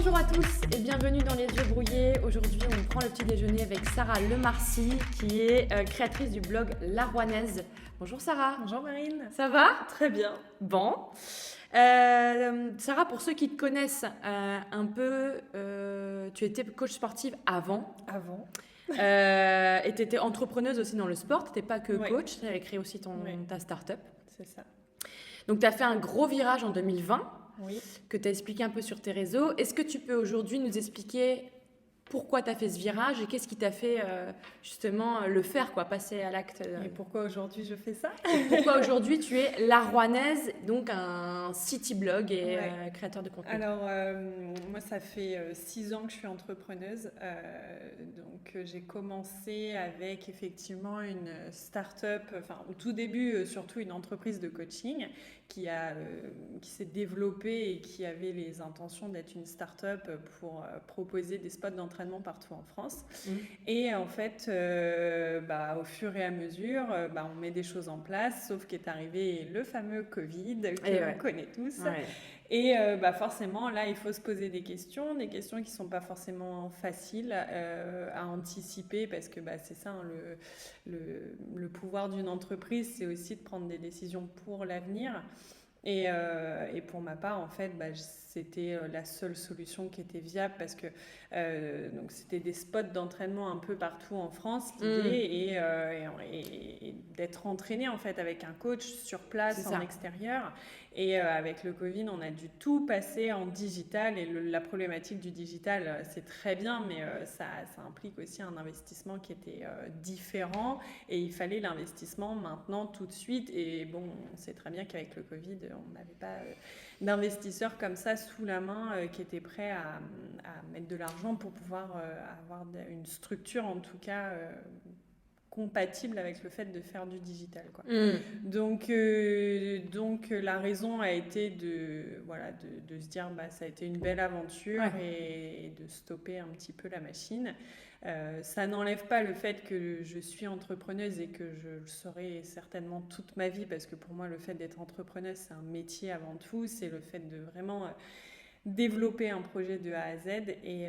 Bonjour à tous et bienvenue dans Les Yeux Brouillés. Aujourd'hui, on prend le petit déjeuner avec Sarah Lemarcy, qui est créatrice du blog La Rouennaise. Bonjour Sarah. Bonjour Marine. Ça va? Très bien. Bon. Sarah, pour ceux qui te connaissent un peu, tu étais coach sportive avant. Et tu étais entrepreneuse aussi dans le sport. Tu n'étais pas que coach, tu avais créé aussi ta start-up. C'est ça. Donc, tu as fait un gros virage en 2020. Oui. Que tu as expliqué un peu sur tes réseaux. Est-ce que tu peux aujourd'hui nous expliquer pourquoi tu as fait ce virage et qu'est-ce qui t'a fait justement le faire, passer à l'acte Et pourquoi aujourd'hui je fais ça? Pourquoi aujourd'hui tu es La Rouennaise, donc un city blog et créateur de contenu? Alors, moi, ça fait 6 ans que je suis entrepreneuse. Donc, j'ai commencé avec effectivement une start-up, au tout début, surtout une entreprise de coaching qui s'est développée et qui avait les intentions d'être une start-up pour proposer des spots d'entraînement partout en France. Et en fait, au fur et à mesure, on met des choses en place, sauf qu'est arrivé le fameux Covid que l'on connaît tous. Ouais. Et forcément, là, il faut se poser des questions qui ne sont pas forcément faciles à anticiper parce que c'est ça, hein, le pouvoir d'une entreprise, c'est aussi de prendre des décisions pour l'avenir. Et pour ma part, en fait, c'était la seule solution qui était viable parce que donc c'était des spots d'entraînement un peu partout en France, l'idée et d'être entraîné en fait avec un coach sur place en extérieur. Et avec le Covid, on a dû tout passer en digital. Et la problématique du digital, c'est très bien, mais ça implique aussi un investissement qui était différent. Et il fallait l'investissement maintenant, tout de suite. Et bon, on sait très bien qu'avec le Covid, on n'avait pas d'investisseurs comme ça sous la main qui étaient prêts à mettre de l'argent pour pouvoir avoir une structure, en tout cas compatible avec le fait de faire du digital, quoi. Donc la raison a été de se dire ça a été une belle aventure et de stopper un petit peu la machine. Ça n'enlève pas le fait que je suis entrepreneuse et que je le serai certainement toute ma vie, parce que pour moi le fait d'être entrepreneuse, c'est un métier avant tout, c'est le fait de vraiment développer un projet de A à Z. Et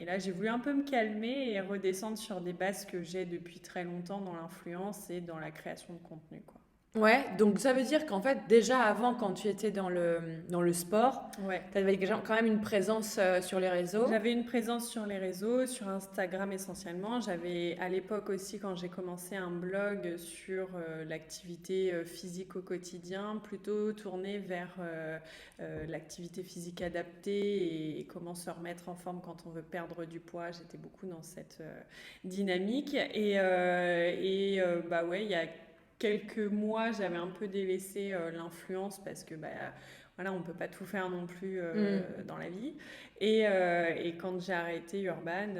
là, j'ai voulu un peu me calmer et redescendre sur des bases que j'ai depuis très longtemps dans l'influence et dans la création de contenu, quoi. Ouais, donc ça veut dire qu'en fait, déjà avant, quand tu étais dans le sport, tu avais quand même une présence sur les réseaux. J'avais une présence sur les réseaux, sur Instagram essentiellement. J'avais à l'époque aussi, quand j'ai commencé, un blog sur l'activité physique au quotidien, plutôt tourné vers l'activité physique adaptée et comment se remettre en forme quand on veut perdre du poids. J'étais beaucoup dans cette dynamique. Et il y a quelques mois, j'avais un peu délaissé l'influence parce que on peut pas tout faire non plus dans la vie. Et quand j'ai arrêté Urban,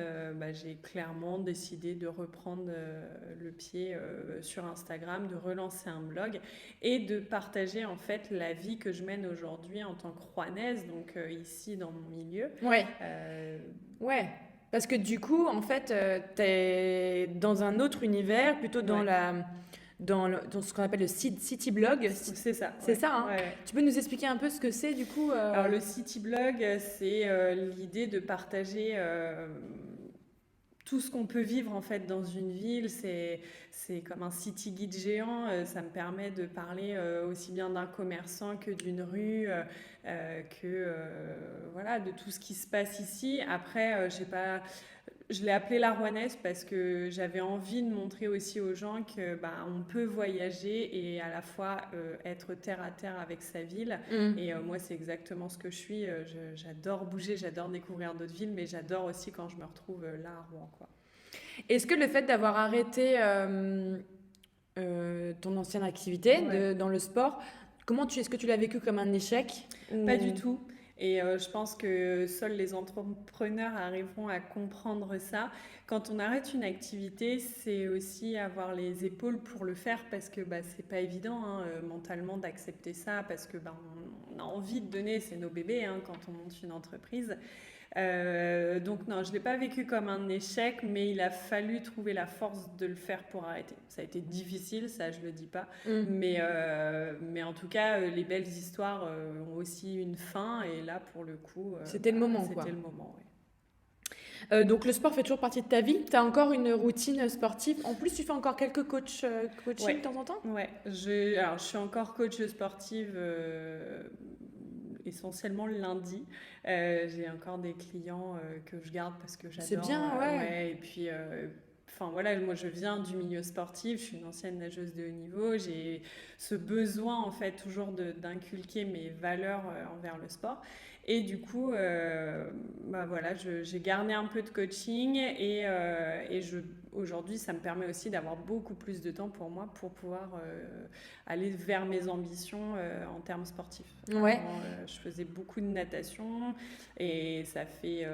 j'ai clairement décidé de reprendre le pied sur Instagram, de relancer un blog et de partager en fait la vie que je mène aujourd'hui en tant que Rouennaise, donc ici dans mon milieu. Ouais. Parce que du coup, en fait, tu es dans un autre univers, plutôt dans dans ce qu'on appelle le city blog. C'est ça. C'est ça, hein. Tu peux nous expliquer un peu ce que c'est du coup Alors le city blog, c'est l'idée de partager tout ce qu'on peut vivre en fait dans une ville. C'est comme un city guide géant. Ça me permet de parler aussi bien d'un commerçant que d'une rue, de tout ce qui se passe ici. Après, je l'ai appelé La Rouennaise parce que j'avais envie de montrer aussi aux gens que on peut voyager et à la fois être terre à terre avec sa ville. Et moi, c'est exactement ce que je suis. J'adore bouger, j'adore découvrir d'autres villes, mais j'adore aussi quand je me retrouve là à Rouen, quoi. Est-ce que le fait d'avoir arrêté ton ancienne activité dans le sport, est-ce que tu l'as vécu comme un échec Pas du tout. Et je pense que seuls les entrepreneurs arriveront à comprendre ça. Quand on arrête une activité, c'est aussi avoir les épaules pour le faire, parce que c'est pas évident mentalement d'accepter ça, parce que on a envie de donner, c'est nos bébés quand on monte une entreprise. Donc non, je ne l'ai pas vécu comme un échec, mais il a fallu trouver la force de le faire pour arrêter. Ça a été difficile, ça je ne le dis pas, mais en tout cas, les belles histoires ont aussi une fin, et là pour le coup, c'était le moment, quoi. C'était le moment, oui. Donc le sport fait toujours partie de ta vie. Tu as encore une routine sportive. En plus, tu fais encore quelques coaching de temps en temps? Ouais, je suis encore coach sportive essentiellement le lundi. J'ai encore des clients que je garde parce que j'adore. C'est bien, ouais. Et puis, enfin voilà, moi je viens du milieu sportif, je suis une ancienne nageuse de haut niveau. J'ai ce besoin en fait toujours d'inculquer mes valeurs envers le sport. Et du coup, voilà, j'ai gardé un peu de coaching et aujourd'hui, ça me permet aussi d'avoir beaucoup plus de temps pour moi pour pouvoir aller vers mes ambitions en termes sportifs. Ouais. Avant, je faisais beaucoup de natation et ça fait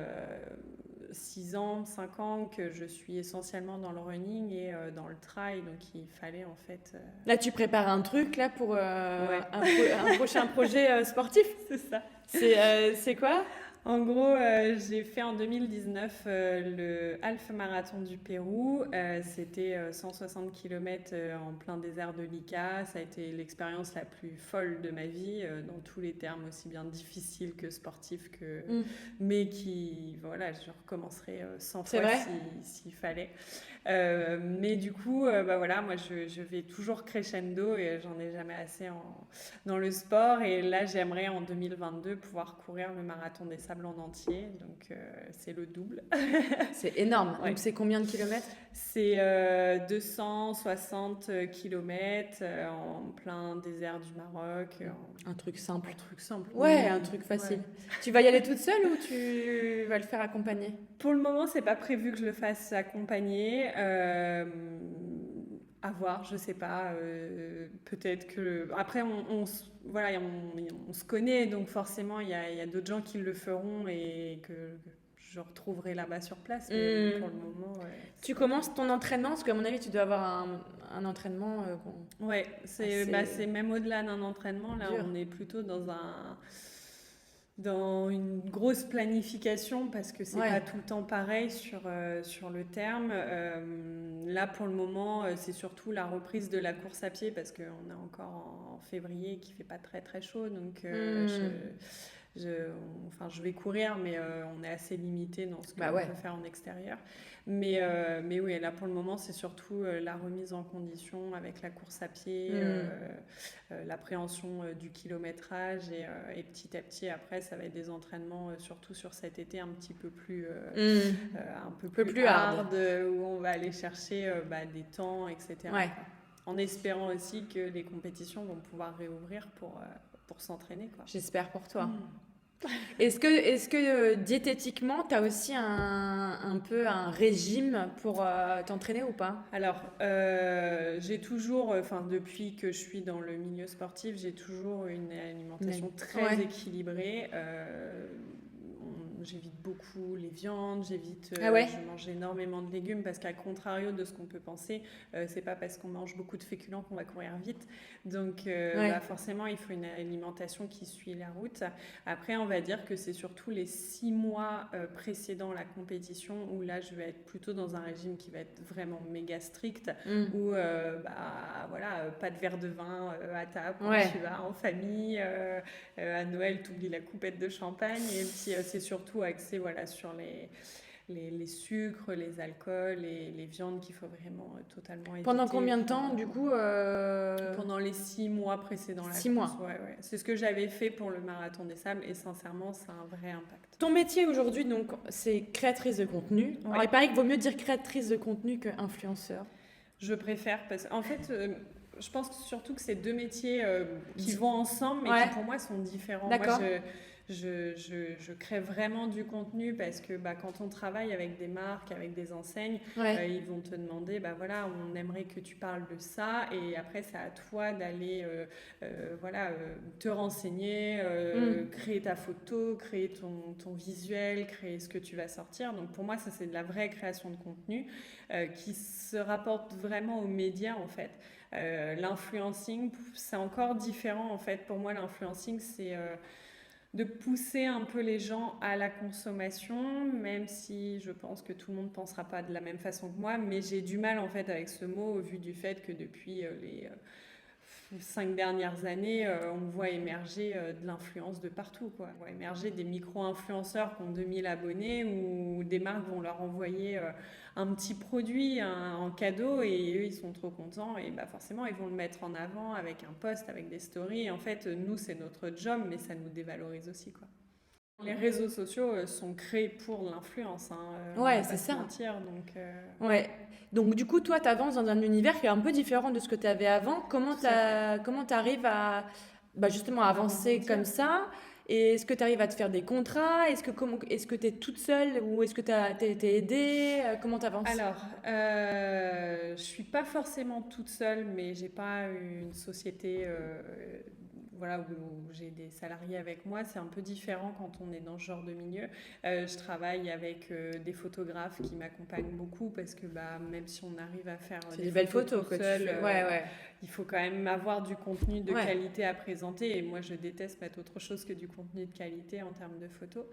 6 ans, 5 ans que je suis essentiellement dans le running et dans le trail, donc il fallait en fait... Là, tu prépares un truc là pour un prochain projet sportif? C'est ça. C'est quoi? En gros, j'ai fait en 2019 le Half Marathon du Pérou. C'était 160 km en plein désert de l'Ica. Ça a été l'expérience la plus folle de ma vie, dans tous les termes, aussi bien difficile que sportif, mais qui, voilà, je recommencerai 100 fois s'il fallait. Mais du coup, voilà, moi je vais toujours crescendo et j'en ai jamais assez dans le sport. Et là, j'aimerais en 2022 pouvoir courir le marathon des Sables en entier. Donc, c'est le double. C'est énorme. Ouais. Donc, c'est combien de kilomètres? C'est 260 kilomètres en plein désert du Maroc. Un truc simple. Un truc simple. Ouais, un truc facile. Ouais. Tu vas y aller toute seule ou tu vas le faire accompagner? Pour le moment, c'est pas prévu que je le fasse accompagner. À voir, je sais pas. Peut-être que... Après, on se connaît, donc forcément, il y a d'autres gens qui le feront et que je retrouverai là-bas sur place. Mais pour le moment... Tu commences ton entraînement, parce qu'à mon avis, tu dois avoir un entraînement... Ouais, c'est même au-delà d'un entraînement. Là, on est plutôt dans une grosse planification parce que c'est pas tout le temps pareil sur le terme. Là, pour le moment, c'est surtout la reprise de la course à pied parce qu'on est encore en février qui fait pas très très chaud. Donc, je vais courir, mais on est assez limité dans ce qu'on peut faire en extérieur. Mais oui, là pour le moment, c'est surtout la remise en condition avec la course à pied, l'appréhension du kilométrage et petit à petit, après, ça va être des entraînements, surtout sur cet été, un petit peu plus, un peu plus hard, où on va aller chercher des temps, etc. Ouais. En espérant aussi que les compétitions vont pouvoir réouvrir pour s'entraîner, quoi. J'espère pour toi. Est-ce que diététiquement, tu as aussi un peu un régime pour t'entraîner ou pas? Alors, j'ai toujours, depuis que je suis dans le milieu sportif, j'ai toujours une alimentation très équilibrée. J'évite beaucoup les viandes, je mange énormément de légumes parce qu'à contrario de ce qu'on peut penser, c'est pas parce qu'on mange beaucoup de féculents qu'on va courir vite. Donc forcément, il faut une alimentation qui suit la route. Après, on va dire que c'est surtout les 6 mois précédant la compétition où là, je vais être plutôt dans un régime qui va être vraiment méga strict, où pas de verre de vin à table quand tu vas en famille. À Noël, tu oublies la coupette de champagne. Et puis, c'est surtout axé sur les sucres, les alcools et les viandes qu'il faut vraiment totalement éviter. Pendant combien de temps, du coup Pendant les 6 mois précédant la 6 mois. Ouais. C'est ce que j'avais fait pour le Marathon des Sables et sincèrement, ça a un vrai impact. Ton métier aujourd'hui, donc, c'est créatrice de contenu. Ouais. Alors, il paraît qu'il vaut mieux dire créatrice de contenu que influenceur. Je préfère parce qu'en fait... je pense surtout que c'est 2 métiers qui vont ensemble, mais qui pour moi sont différents. D'accord. Moi, je crée vraiment du contenu parce que quand on travaille avec des marques, avec des enseignes, ils vont te demander, on aimerait que tu parles de ça, et après c'est à toi d'aller te renseigner, créer ta photo, créer ton visuel, créer ce que tu vas sortir. Donc pour moi, ça c'est de la vraie création de contenu qui se rapporte vraiment aux médias en fait. L'influencing, c'est encore différent en fait. Pour moi, l'influencing, de pousser un peu les gens à la consommation, même si je pense que tout le monde ne pensera pas de la même façon que moi, mais j'ai du mal en fait avec ce mot au vu du fait que depuis les 5 dernières années, on voit émerger de l'influence de partout, quoi. On voit émerger des micro-influenceurs qui ont 2000 abonnés ou des marques vont leur envoyer un petit produit en cadeau et eux, ils sont trop contents et bah, forcément, ils vont le mettre en avant avec un post, avec des stories. Et en fait, nous, c'est notre job, mais ça nous dévalorise aussi, quoi. Les réseaux sociaux sont créés pour l'influence, hein, ouais, c'est ça. mentir, donc, ouais. Donc, du coup, toi, tu avances dans un univers qui est un peu différent de ce que tu avais avant. Comment tu arrives à justement avancer comme ça? Et est-ce que tu arrives à te faire des contrats? Est-ce que tu es toute seule ou est-ce que tu as été aidée? Comment tu avances? Alors, je suis pas forcément toute seule, mais j'ai pas une société voilà, où j'ai des salariés avec moi. C'est un peu différent quand on est dans ce genre de milieu. Je travaille avec des photographes qui m'accompagnent beaucoup parce que bah, même si on arrive à faire des belles photos que seul, tu fais. Ouais. Il faut quand même avoir du contenu de qualité à présenter. Et moi, je déteste mettre autre chose que du contenu de qualité en termes de photos.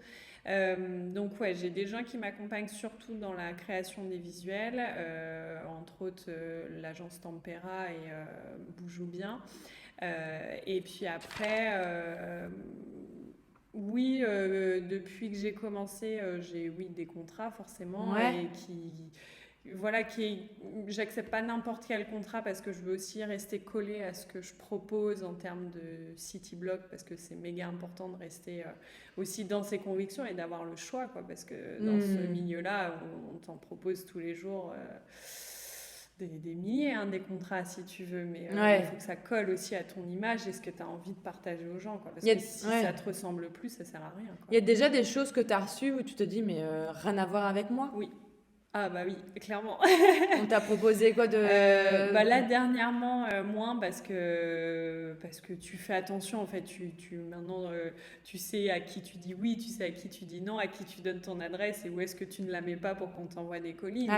Donc ouais, j'ai des gens qui m'accompagnent surtout dans la création des visuels, entre autres l'agence Tempera et Boujou Bien. Et puis après, oui, depuis que j'ai commencé, j'ai des contrats forcément et j'accepte pas n'importe quel contrat parce que je veux aussi rester collée à ce que je propose en termes de city blog parce que c'est méga important de rester aussi dans ses convictions et d'avoir le choix, quoi, parce que dans ce milieu-là, on t'en propose tous les jours. Des milliers, hein, des contrats si tu veux, mais il faut que ça colle aussi à ton image et ce que tu as envie de partager aux gens, quoi, parce que si ça te ressemble plus, ça sert à rien, quoi. Il y a déjà des choses que tu as reçues où tu te dis mais rien à voir avec moi? Oui. Ah bah oui, clairement. On t'a proposé quoi de... Là dernièrement moins parce que tu fais attention en fait, maintenant tu sais à qui tu dis oui, tu sais à qui tu dis non, à qui tu donnes ton adresse et où est-ce que tu ne la mets pas pour qu'on t'envoie des colis.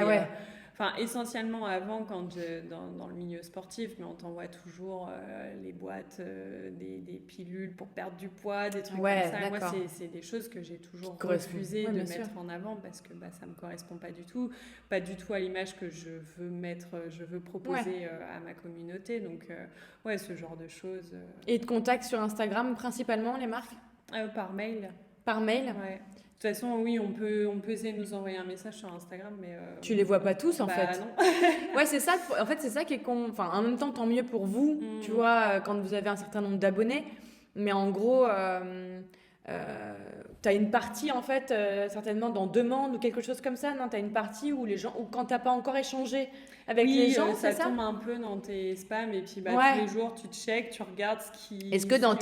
Essentiellement avant dans le milieu sportif, mais on t'envoie toujours les boîtes, des pilules pour perdre du poids, des trucs comme ça. Moi, c'est des choses que j'ai toujours refusé de mettre en avant parce que ça me correspond pas du tout à l'image que je veux proposer à ma communauté. Donc, ce genre de choses. Et te contactent sur Instagram principalement les marques? Par mail. Par mail? Ouais. De toute façon, oui, on peut essayer de nous envoyer un message sur Instagram, mais... Tu les vois pas tous, en fait. Non. Ouais, c'est ça. En fait, c'est ça qui est con. Enfin, en même temps, tant mieux pour vous, tu vois, quand vous avez un certain nombre d'abonnés. Mais en gros, t'as une partie, en fait, certainement dans demande ou quelque chose comme ça. Non, t'as une partie où les gens... Ou quand t'as pas encore échangé avec les gens, c'est ça? Ça tombe un peu dans tes spams et puis tous les jours, tu checkes, tu regardes ce qui... Est-ce que dans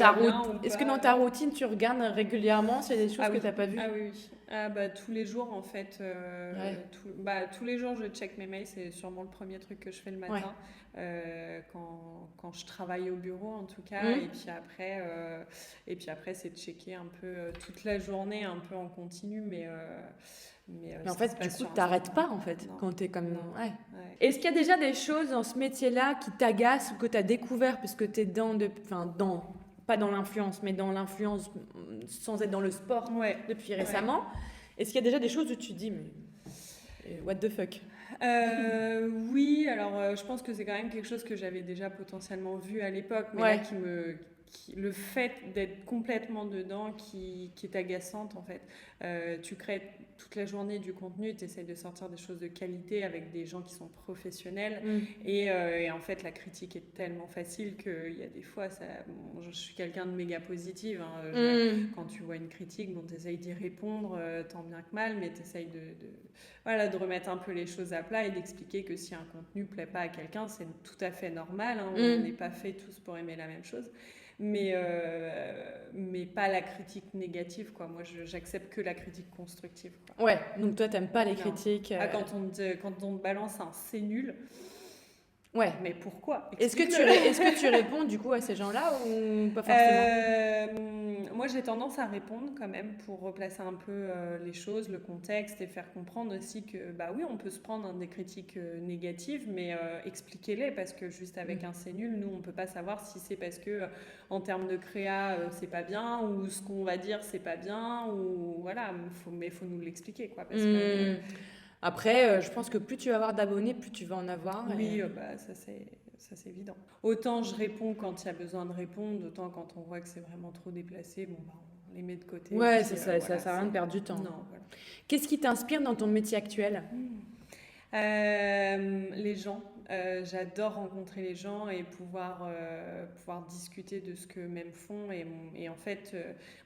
ta routine, tu regardes régulièrement s'il y a des choses que t'as pas vues? Ah oui. Tous les jours, en fait. Tous les jours, je check mes mails. C'est sûrement le premier truc que je fais le matin. Quand je travaille au bureau, en tout cas. Et puis après, c'est de checker un peu toute la journée, un peu en continu. Mais en fait, du coup, t'arrêtes pas, en fait, quand t'es comme... Ouais. Est-ce qu'il y a déjà des choses dans ce métier-là qui t'agacent ou que t'as découvert puisque t'es pas dans l'influence, mais dans l'influence sans être dans le sport depuis récemment. Est-ce qu'il y a déjà des choses où tu te dis, mais what the fuck? Oui, alors je pense que c'est quand même quelque chose que j'avais déjà potentiellement vu à l'époque, mais là le fait d'être complètement dedans qui est agaçante en fait. Tu crées toute la journée du contenu, tu essaies de sortir des choses de qualité avec des gens qui sont professionnels et en fait la critique est tellement facile qu'il y a des fois, je suis quelqu'un de méga positive, hein, quand tu vois une critique, tu essayes d'y répondre tant bien que mal, mais tu essayes de remettre un peu les choses à plat et d'expliquer que si un contenu plaît pas à quelqu'un, c'est tout à fait normal, hein, on n'est pas fait tous pour aimer la même chose. Mais pas la critique négative, quoi. Moi, j'accepte que la critique constructive, quoi. Ouais, donc toi, t'aimes pas les critiques. Quand on te balance un c'est nul. Ouais. Mais pourquoi? Est-ce que tu réponds du coup à ces gens-là ou pas forcément? moi j'ai tendance à répondre quand même pour replacer un peu les choses, le contexte et faire comprendre aussi que bah oui, on peut se prendre des critiques négatives, mais expliquez-les parce que juste avec un c'est nul, nous on peut pas savoir si c'est parce que en termes de créa c'est pas bien ou ce qu'on va dire c'est pas bien ou voilà, mais faut nous l'expliquer quoi parce que Après, je pense que plus tu vas avoir d'abonnés, plus tu vas en avoir. oui, bah, ça c'est évident. Autant je réponds quand il y a besoin de répondre, autant quand on voit que c'est vraiment trop déplacé, bon, bah, on les met de côté. Ouais, puis, ça sert à rien de perdre du temps. Non, voilà. Qu'est-ce qui t'inspire dans ton métier actuel? Les gens. J'adore rencontrer les gens et pouvoir discuter de ce qu'eux-mêmes font. Et en fait,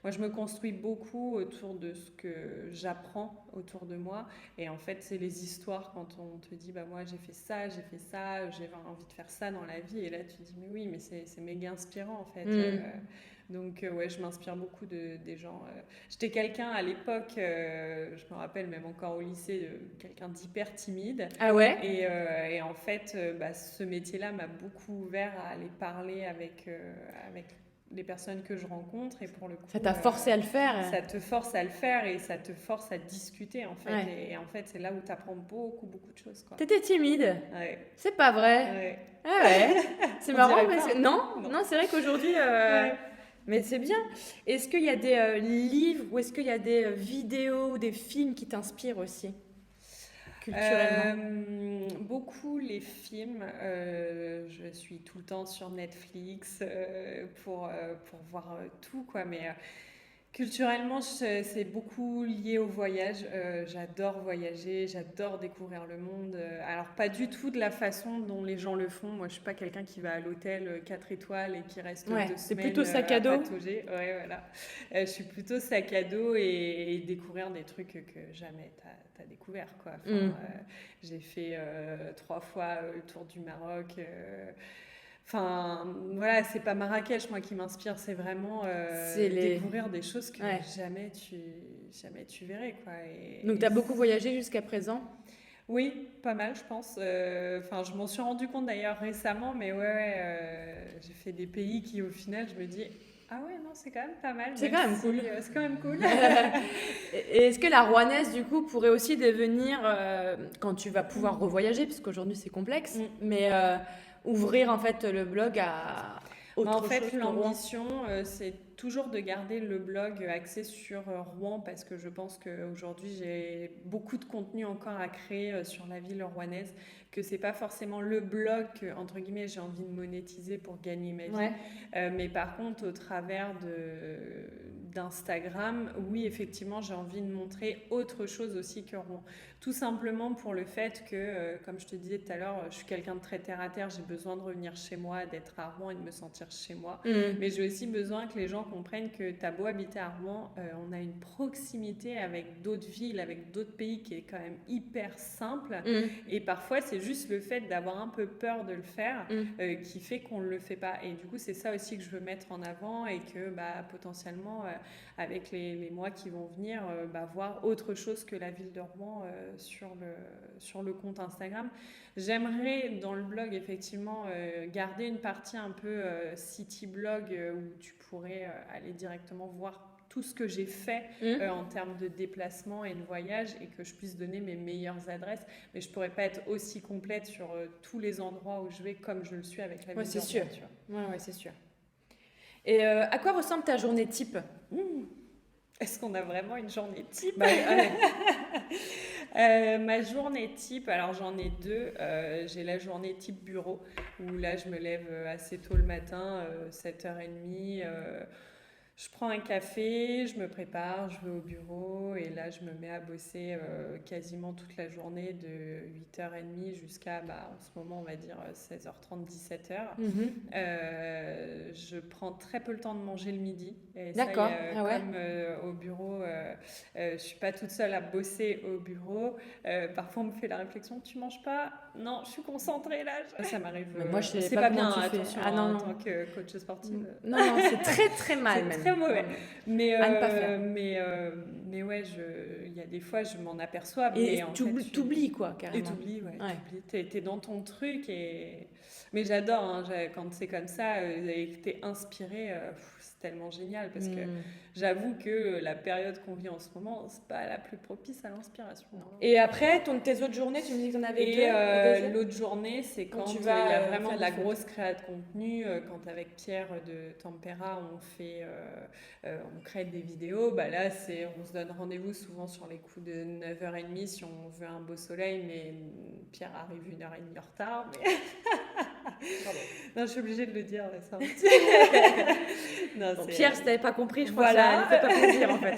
moi, je me construis beaucoup autour de ce que j'apprends autour de moi. Et en fait, c'est les histoires quand on te dit, bah, moi, j'ai fait ça, j'ai envie de faire ça dans la vie. Et là, tu te dis, mais oui, mais c'est méga inspirant, en fait. Donc, ouais, je m'inspire beaucoup des gens. J'étais quelqu'un à l'époque, je me rappelle même encore au lycée, quelqu'un d'hyper timide. Ah ouais? Et en fait, bah, ce métier-là m'a beaucoup ouvert à aller parler avec les personnes que je rencontre. Et pour le coup, ça t'a forcé à le faire? Ça te force à le faire et ça te force à discuter, en fait. Ouais. Et en fait, c'est là où tu apprends beaucoup, beaucoup de choses, quoi. T'étais timide? Ouais. C'est pas vrai? Ouais. Ah ouais? C'est On marrant, dirait mais pas, hein. non, c'est vrai qu'aujourd'hui... Ouais. Mais c'est bien. Est-ce qu'il y a des livres ou est-ce qu'il y a des vidéos ou des films qui t'inspirent aussi, culturellement? Beaucoup les films. Je suis tout le temps sur Netflix pour voir tout, quoi. Mais culturellement, c'est beaucoup lié au voyage. J'adore voyager, j'adore découvrir le monde. Alors, pas du tout de la façon dont les gens le font. Moi, je suis pas quelqu'un qui va à l'hôtel 4 étoiles et qui reste 2 semaines. C'est plutôt sac à dos. Patauger. Ouais, voilà. Je suis plutôt sac à dos et découvrir des trucs que jamais t'as découvert, quoi. Enfin, j'ai fait 3 fois le tour du Maroc. Enfin, voilà, c'est pas Marrakech, moi, qui m'inspire, c'est vraiment découvrir des choses que jamais tu verrais, quoi. Donc, tu as beaucoup voyagé jusqu'à présent? Oui, pas mal, je pense. Enfin, je m'en suis rendu compte d'ailleurs récemment, mais j'ai fait des pays qui, au final, je me dis... Ah ouais, non, c'est quand même pas mal. C'est quand même cool. C'est quand même cool. Et est-ce que la rouennaise, du coup, pourrait aussi devenir, quand tu vas pouvoir revoyager, parce qu'aujourd'hui c'est complexe, mais ouvrir en fait le blog à autre chose? En fait, l'ambition, c'est toujours de garder le blog axé sur Rouen, parce que je pense qu'aujourd'hui j'ai beaucoup de contenu encore à créer sur la ville rouennaise, que c'est pas forcément le blog que, entre guillemets, j'ai envie de monétiser pour gagner ma vie. Mais par contre, au travers d'Instagram, oui, effectivement, j'ai envie de montrer autre chose aussi que Rouen. Tout simplement pour le fait que, comme je te disais tout à l'heure, je suis quelqu'un de très terre-à-terre, j'ai besoin de revenir chez moi, d'être à Rouen et de me sentir chez moi. Mais j'ai aussi besoin que les gens comprennent que t'as beau habiter à Rouen, on a une proximité avec d'autres villes, avec d'autres pays qui est quand même hyper simple. Et parfois, c'est juste le fait d'avoir un peu peur de le faire qui fait qu'on ne le fait pas. Et du coup, c'est ça aussi que je veux mettre en avant et que potentiellement, avec les mois qui vont venir, voir autre chose que la ville de Rouen sur le compte Instagram. J'aimerais, dans le blog, effectivement, garder une partie un peu city blog où tu pourrais aller directement voir tout ce que j'ai fait en termes de déplacement et de voyage et que je puisse donner mes meilleures adresses. Mais je ne pourrais pas être aussi complète sur tous les endroits où je vais comme je le suis avec la ville de Rouen. Ouais, c'est sûr. Et à quoi ressemble ta journée type? Est-ce qu'on a vraiment une journée type? Ma journée type, alors j'en ai deux. J'ai la journée type bureau, où là je me lève assez tôt le matin, 7h30. Je prends un café, je me prépare, je vais au bureau et là je me mets à bosser quasiment toute la journée de 8h30 jusqu'à, en ce moment on va dire 16h30, 17h. Je prends très peu le temps de manger le midi. Et d'accord. Comme au bureau, je suis pas toute seule à bosser au bureau. Parfois on me fait la réflexion, tu manges pas? Non, je suis concentrée là. Ça m'arrive. Moi, je sais c'est pas bien, attention, en tant que coach sportive. Non, c'est très très mal même. Très mauvais. Mais, à ne pas faire. Mais ouais, il y a des fois, je m'en aperçois. Et mais t'oublies quoi, carrément. Et t'oublies, t'es dans ton truc. Mais j'adore, quand c'est comme ça, et que t'es inspiré, c'est tellement génial parce que j'avoue que la période qu'on vit en ce moment, c'est pas la plus propice à l'inspiration. Et après, tes autres journées, tu me dis que tu en avais deux. Et l'autre journée, c'est quand il y a vraiment de la grosse créa de contenu. Quand avec Pierre de Tempera, on crée des vidéos, bah là, on se donne rendez-vous souvent sur les coups de 9h30 si on veut un beau soleil, mais Pierre arrive 1h30 en retard. Mais... non, je suis obligée de le dire. Là, ça. Non, Pierre, si t'avais pas compris, je crois que ça ne fait pas plaisir en fait.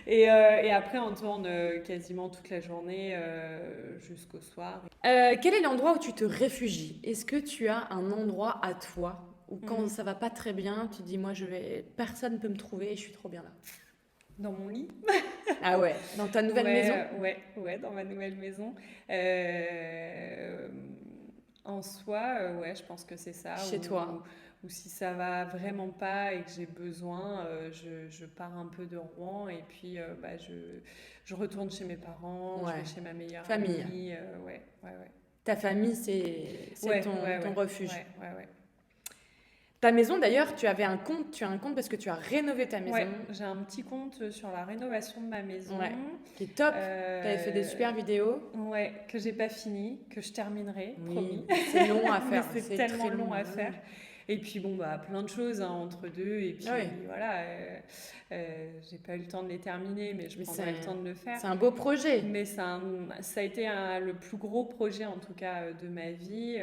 Et après, on tourne quasiment toute la journée jusqu'au soir. Quel est l'endroit où tu te réfugies ? Est-ce que tu as un endroit à toi où quand ça va pas très bien, tu dis moi personne ne peut me trouver et je suis trop bien là ? Dans mon lit. Ah ouais, dans ta nouvelle maison ? Ouais, dans ma nouvelle maison. En soi, je pense que c'est ça. Chez toi. Ou si ça va vraiment pas et que j'ai besoin, je pars un peu de Rouen et puis je retourne chez mes parents, je vais chez ma meilleure amie. Ouais. Ta famille, c'est ton refuge. Ouais. Ta maison, d'ailleurs, tu as un compte parce que tu as rénové ta maison. Ouais, j'ai un petit compte sur la rénovation de ma maison. Ouais, qui est top. Tu avais fait des super vidéos. Ouais, que j'ai pas fini, que je terminerai, promis. C'est long à faire. C'est tellement très long à faire. Et puis plein de choses entre deux. Et puis voilà, j'ai pas eu le temps de les terminer, mais je prendrai le temps de le faire. C'est un beau projet. Mais ça a été le plus gros projet en tout cas de ma vie.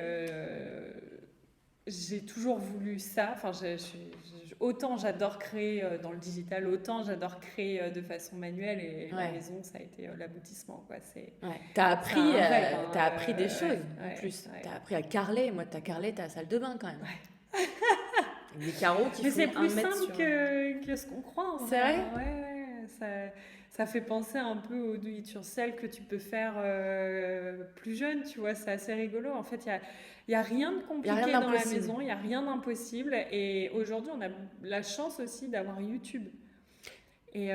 J'ai toujours voulu ça. Enfin, autant j'adore créer dans le digital, autant j'adore créer de façon manuelle. Et la maison, ça a été l'aboutissement. T'as appris des choses en plus. T'as appris à carreler. Moi, t'as carrelé ta salle de bain quand même. Des carreaux qui font 1 mètre. Mais c'est plus simple que ce qu'on croit. C'est vrai ? Ouais. Ça fait penser un peu au do it yourself que tu peux faire plus jeune, tu vois, c'est assez rigolo. En fait, il y a rien de compliqué dans la maison, il y a rien d'impossible. Et aujourd'hui, on a la chance aussi d'avoir YouTube. Et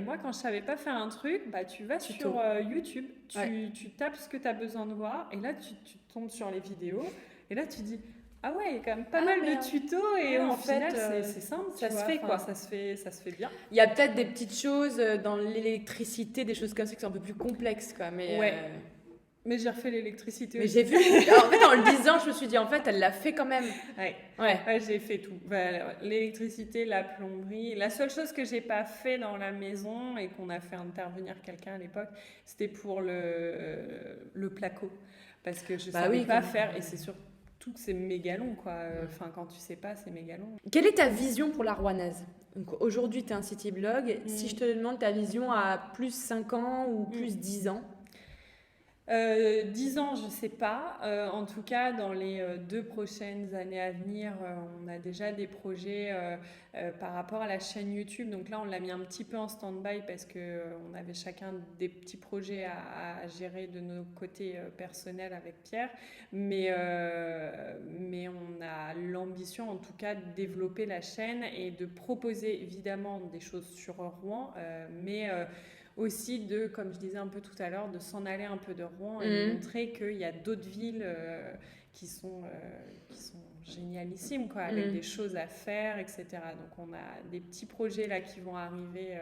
moi, quand je savais pas faire un truc, tu vas sur YouTube, tu tapes ce que tu as besoin de voir, et là, tu tombes sur les vidéos, et là, tu dis... Ah ouais, il y a quand même pas mal de tutos et au final, c'est simple. Ça se fait quoi. Ça se fait bien. Il y a peut-être des petites choses dans l'électricité, des choses comme ça qui sont un peu plus complexes, quoi. Mais j'ai refait l'électricité aussi. Mais j'ai vu. Alors, en fait, en le disant, je me suis dit, en fait, elle l'a fait quand même. Ouais, j'ai fait tout. L'électricité, la plomberie. La seule chose que j'ai pas fait dans la maison et qu'on a fait intervenir quelqu'un à l'époque, c'était pour le placo. Parce que je savais pas faire et c'est sûr. Que c'est méga long, quoi. Enfin, quand tu sais pas, c'est méga long. Quelle est ta vision pour la Rouennaise ? Donc, aujourd'hui, tu es un city blog. Si je te demande ta vision à plus 5 ans ou plus 10 ans ? 10 ans, je sais pas. En tout cas, dans les 2 prochaines années à venir, on a déjà des projets par rapport à la chaîne YouTube. Donc là, on l'a mis un petit peu en stand-by parce qu'on avait chacun des petits projets à gérer de nos côtés personnels avec Pierre. Mais on a l'ambition, en tout cas, de développer la chaîne et de proposer évidemment des choses sur Rouen, mais aussi comme je disais un peu tout à l'heure, de s'en aller un peu de Rouen et de montrer qu'il y a d'autres villes qui sont génialissimes, quoi, avec des choses à faire, etc. Donc on a des petits projets là qui vont arriver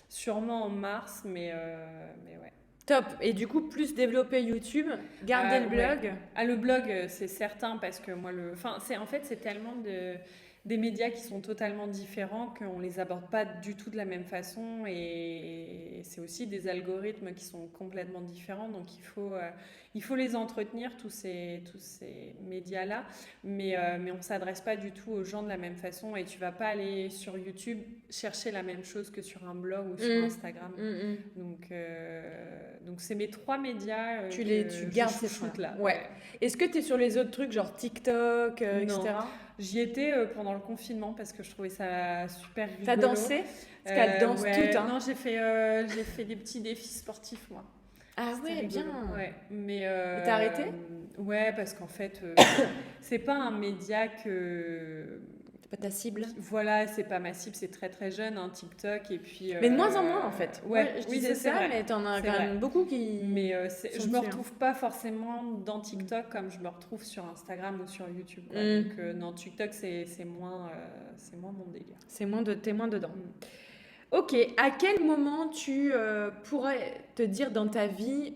sûrement en mars, mais ouais. Top. Et du coup, plus développer YouTube, garder le blog. Ouais. Ah, le blog, c'est certain parce que moi, c'est tellement des médias qui sont totalement différents qu'on les aborde pas du tout de la même façon et c'est aussi des algorithmes qui sont complètement différents, donc il faut les entretenir, tous ces médias-là, mais on s'adresse pas du tout aux gens de la même façon et tu vas pas aller sur YouTube chercher la même chose que sur un blog ou sur Instagram. Donc c'est mes 3 médias tu gardes ces choses là. Ouais. Est-ce que tu es sur les autres trucs genre TikTok, etc. J'y étais pendant le confinement parce que je trouvais ça super rigolo. T'as dansé ? Parce qu'elle danse toute. Hein. Non, j'ai fait des petits défis sportifs, moi. Ah ouais, bien. Ouais, mais t'as arrêté ? Ouais, parce qu'en fait, c'est pas un média que pas ta cible. Voilà, c'est pas ma cible, c'est très très jeune, hein, TikTok. Et puis, mais de moins en moins en fait. Ouais, je disais ça, vrai. mais t'en as quand même beaucoup qui. Mais je me retrouve pas forcément dans TikTok comme je me retrouve sur Instagram ou sur YouTube. Donc non, TikTok c'est moins mon délire. T'es moins dedans. Ok, à quel moment tu pourrais te dire dans ta vie,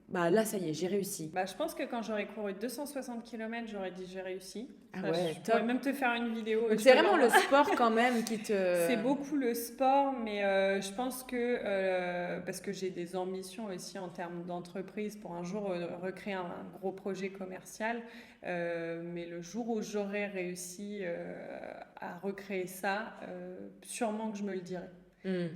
bah là ça y est, j'ai réussi. Bah, je pense que quand j'aurais couru 260 km, j'aurais dit j'ai réussi. Ah ouais, je pourrais même te faire une vidéo. Donc c'est vraiment le sport quand même qui te... C'est beaucoup le sport, mais je pense que, parce que j'ai des ambitions aussi en termes d'entreprise pour un jour recréer un gros projet commercial, mais le jour où j'aurais réussi à recréer ça, sûrement que je me le dirai.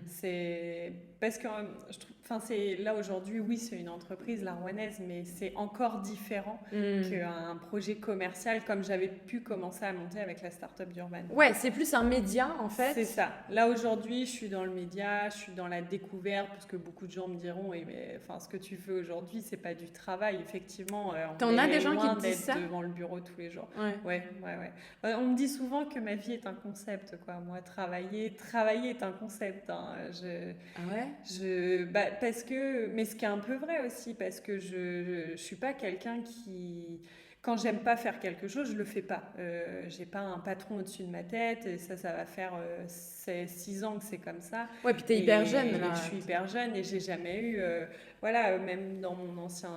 C'est parce que je trouve, c'est là aujourd'hui, oui, c'est une entreprise, la Rouennaise, mais c'est encore différent qu'un projet commercial comme j'avais pu commencer à monter avec la start-up d'Urban. Ouais, c'est plus un média en fait. C'est ça. Là aujourd'hui, je suis dans le média, je suis dans la découverte, parce que beaucoup de gens me diront, mais ce que tu fais aujourd'hui, c'est pas du travail. Effectivement, t'en as des gens qui te disent ça devant le bureau tous les jours. Ouais. On me dit souvent que ma vie est un concept, quoi. Moi, travailler est un concept. Hein. Ah ouais. Parce que, mais ce qui est un peu vrai aussi, parce que je suis pas quelqu'un qui, quand j'aime pas faire quelque chose, je le fais pas. J'ai pas un patron au-dessus de ma tête, et ça va faire 6 ans que c'est comme ça. Ouais, puis t'es hyper jeune là. Je suis hyper jeune et j'ai jamais eu, même dans mon ancien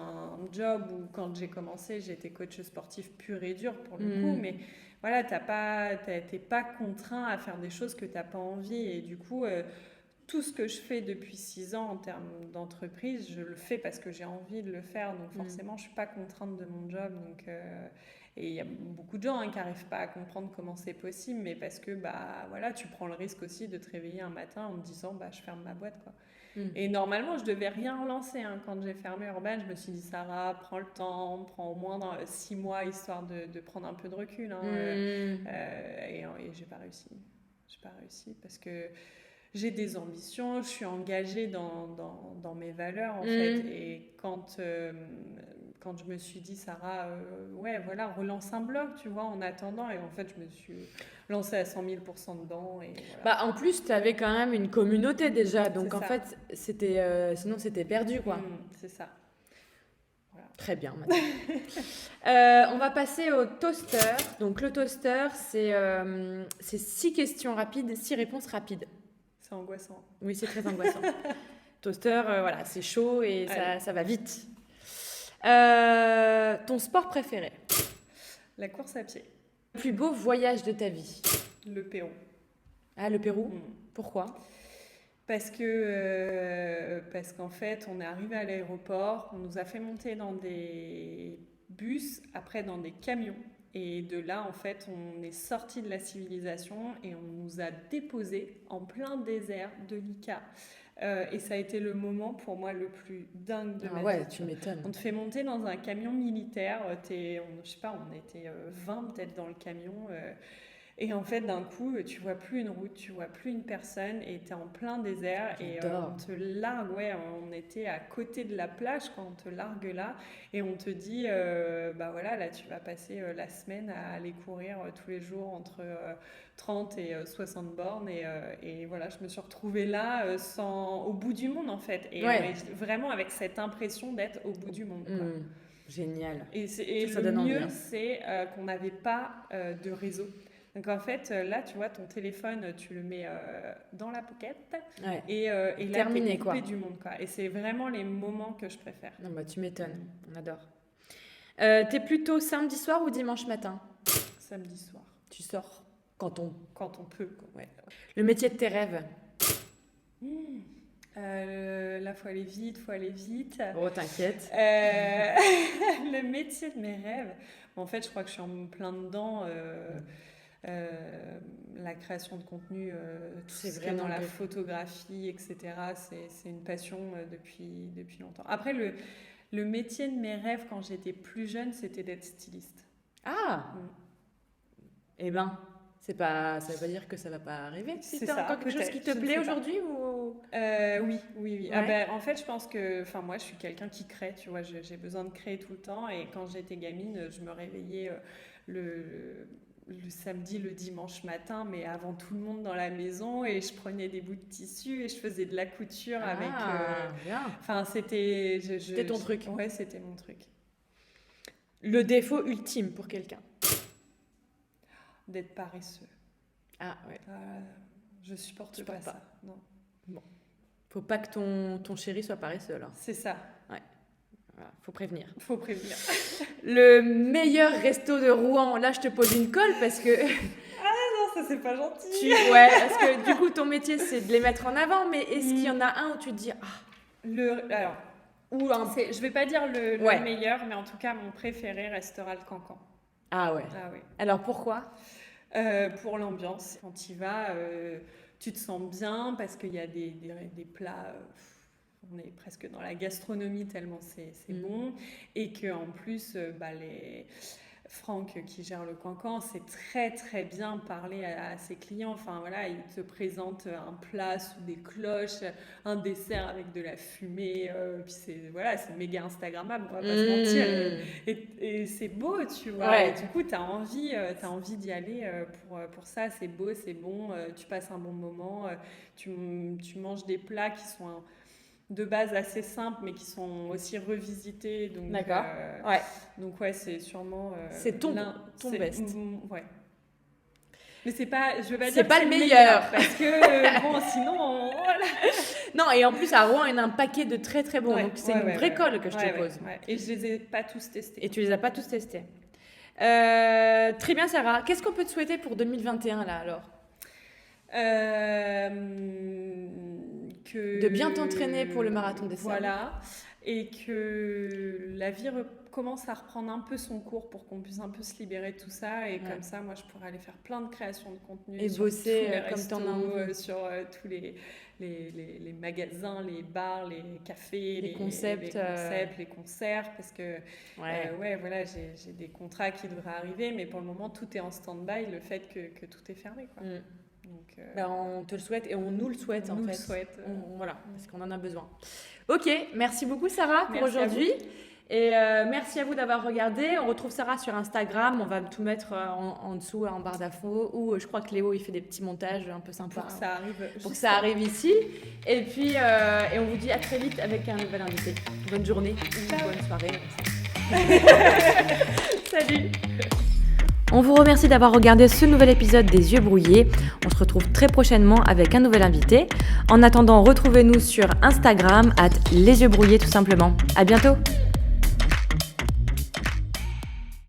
job où quand j'ai commencé, j'étais coach sportif pur et dur pour le coup, mais voilà, t'es pas contraint à faire des choses que t'as pas envie, et du coup, tout ce que je fais depuis 6 ans en termes d'entreprise, je le fais parce que j'ai envie de le faire, donc forcément, je suis pas contrainte de mon job, donc... Et il y a beaucoup de gens qui n'arrivent pas à comprendre comment c'est possible, mais parce que tu prends le risque aussi de te réveiller un matin en te disant je ferme ma boîte, quoi. Et normalement, je devais rien relancer. Hein. Quand j'ai fermé Urban, je me suis dit Sarah, prends le temps, prends au moins 6 mois histoire de prendre un peu de recul. Hein. Et j'ai pas réussi. J'ai pas réussi parce que j'ai des ambitions, je suis engagée dans mes valeurs en fait. Et quand je me suis dit Sarah, relance un blog, tu vois, en attendant, et en fait je me suis lancée à 100 000% dedans. Et voilà. En plus, tu avais quand même une communauté déjà, donc en fait, sinon c'était perdu, quoi. C'est ça. Voilà. Très bien. On va passer au toaster. Donc le toaster, c'est 6 questions rapides, 6 réponses rapides. C'est angoissant. Oui, c'est très angoissant. Toaster, c'est chaud et ça va vite. Ton sport préféré? La course à pied. Le plus beau voyage de ta vie? Le Pérou. Ah, le Pérou? Pourquoi? Parce qu'en fait, on est arrivé à l'aéroport, on nous a fait monter dans des bus, après dans des camions. Et de là, en fait, on est sorti de la civilisation et on nous a déposés en plein désert de l'Ica. Et ça a été le moment pour moi le plus dingue de ma vie. Ouais, tu m'étonnes. On te fait monter dans un camion militaire. Je sais pas, on était 20 peut-être dans le camion. Et en fait, d'un coup, tu vois plus une route, tu vois plus une personne, et tu es en plein désert. Et on te largue, on était à côté de la plage quand on te largue là, et on te dit, là, tu vas passer la semaine à aller courir tous les jours entre 30 et 60 bornes. Et voilà, je me suis retrouvée là, au bout du monde en fait. Et vraiment avec cette impression d'être au bout du monde, quoi. Génial. Et le mieux, c'est qu'on n'avait pas de réseau. Donc en fait, là, tu vois, ton téléphone, tu le mets dans la pocket et là, t'es coupé du monde, quoi. Et c'est vraiment les moments que je préfère. Non, tu m'étonnes, on adore. T'es plutôt samedi soir ou dimanche matin? Samedi soir. Tu sors quand on peut, quoi. Ouais. Le métier de tes rêves? Là, faut aller vite. Oh, t'inquiète. Le métier de mes rêves. En fait, je crois que je suis en plein dedans. La création de contenu, tout ce qui est dans la photographie, etc. C'est une passion depuis longtemps. Après, le métier de mes rêves quand j'étais plus jeune, c'était d'être styliste. Ah. Eh ben, ça veut pas dire que ça va pas arriver. C'est ça, encore quelque chose qui te plaît aujourd'hui ou... Oui. Ouais. En fait, je pense que, moi, je suis quelqu'un qui crée, tu vois, j'ai besoin de créer tout le temps. Et quand j'étais gamine, je me réveillais le samedi, le dimanche matin, mais avant tout le monde dans la maison, et je prenais des bouts de tissu et je faisais de la couture avec... bien. Enfin, c'était... C'était ton truc. Ouais, c'était mon truc. Le défaut ultime pour quelqu'un? D'être paresseux. Ah ouais. Je supporte pas ça. Non. Bon. Faut pas que ton chéri soit paresseux alors. C'est ça. Ouais. Voilà, faut prévenir. Faut prévenir. Le meilleur resto de Rouen, là je te pose une colle parce que... non, ça c'est pas gentil. Ouais, parce que du coup ton métier c'est de les mettre en avant, mais est-ce qu'il y en a un où tu te dis... Alors, je vais pas dire le meilleur, mais en tout cas mon préféré restera le Cancan. Ah ouais. Alors pourquoi? Pour l'ambiance. Quand tu y vas, tu te sens bien parce qu'il y a des plats... on est presque dans la gastronomie tellement c'est bon. Et qu'en plus, Franck qui gère le Cancan, c'est très très bien parler à ses clients. Enfin voilà, il te présente un plat sous des cloches, un dessert avec de la fumée. Puis c'est méga Instagrammable, on va pas se mentir. Et c'est beau, tu vois. Ouais. Et du coup, t'as envie d'y aller pour ça. C'est beau, c'est bon. Tu passes un bon moment. Tu manges des plats qui sont de base assez simples, mais qui sont aussi revisités. Donc, d'accord. Donc c'est sûrement... c'est ton best. Ouais. Mais c'est pas... Je veux pas dire c'est que pas c'est le meilleur. parce que, sinon... Voilà. Non, et en plus, à Rouen, il y en a un paquet de très très bons. Donc, c'est une vraie colle que je te pose. Ouais. Et je les ai pas tous testés. Et tu les as pas tous testés. Très bien, Sarah. Qu'est-ce qu'on peut te souhaiter pour 2021, là, alors? De bien t'entraîner pour le marathon des sables. Voilà, et que la vie commence à reprendre un peu son cours pour qu'on puisse un peu se libérer de tout ça, et comme ça, moi, je pourrais aller faire plein de créations de contenu. Et sur bosser tous les comme restos, t'en as envie. sur tous les magasins, les bars, les cafés, les concepts, les concerts, parce que voilà, j'ai des contrats qui devraient arriver, mais pour le moment, tout est en stand-by, le fait que tout est fermé, quoi. Donc, on te le souhaite et on nous le souhaite on en nous fait. Le souhaite. Voilà, parce qu'on en a besoin. Ok, merci beaucoup Sarah pour Merci aujourd'hui. Et merci à vous d'avoir regardé. On retrouve Sarah sur Instagram. On va tout mettre en dessous, en barre d'infos. Ou je crois que Léo, il fait des petits montages un peu sympas. Pour que ça arrive ici. Et puis, on vous dit à très vite avec un nouvel invité. Bonne journée ou bonne soirée. Salut. On vous remercie d'avoir regardé ce nouvel épisode des Yeux Brouillés. On se retrouve très prochainement avec un nouvel invité. En attendant, retrouvez-nous sur Instagram @lesyeuxbrouillés tout simplement. À bientôt.